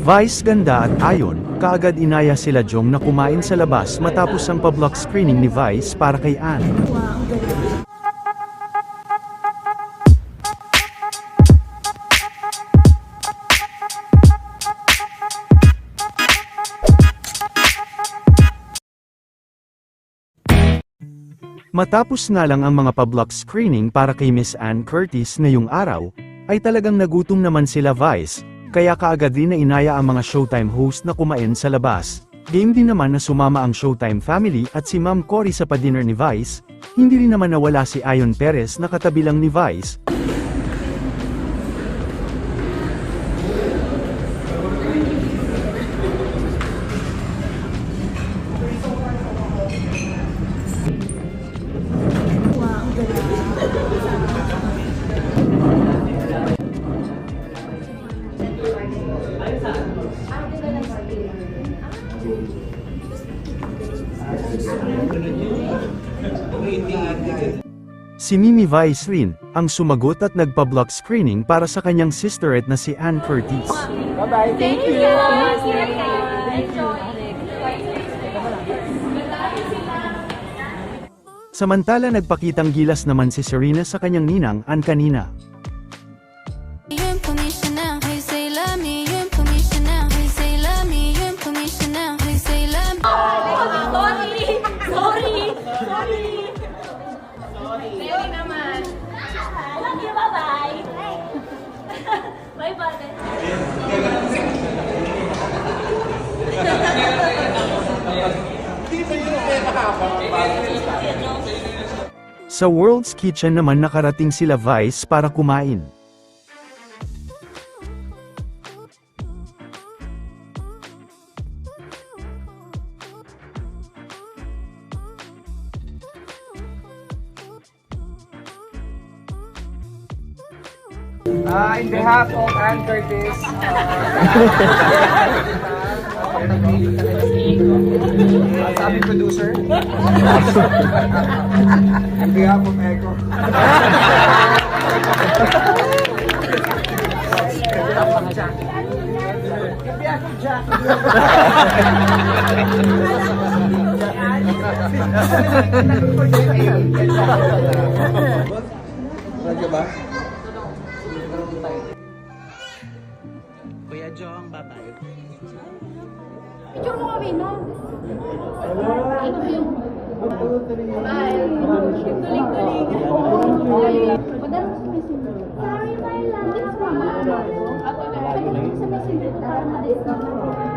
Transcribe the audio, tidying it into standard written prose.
Vice, Ganda at Ayon, kaagad inaya sila Jong na kumain sa labas matapos ang pa-block screening ni Vice para kay Anne. Matapos nga lang ang mga pa-block screening para kay Miss Anne Curtis ngayong araw, ay talagang nagutom naman sila Vice, kaya kaagad din na inaya ang mga Showtime host na kumain sa labas. Game din naman na sumama ang Showtime family at si Ma'am Cory sa pa-dinner ni Vice, hindi rin naman nawala si Ayon Perez na katabi lang ni Vice. Si Mimi Vice rin, ang sumagot at nagpa-block screening para sa kanyang sisterette na si Anne Curtis. Bye-bye. Thank you. Samantala nagpakitang gilas naman si Serena sa kanyang ninang Anne kanina. Sorry naman. Love you, bye-bye. Bye-bye. Sa World's Kitchen naman nakarating sila Vice para kumain. In behalf of Anne Curtis, sa aming producer, in behalf of Echo, Kuya Jong, bye-bye. Picture mo kami, no? Ito yung... Bye. Tuling-tuling. Padala mo sa messenger. Sorry, my love. It's mama. Ako na. Padala mo sa messenger para ma-discount.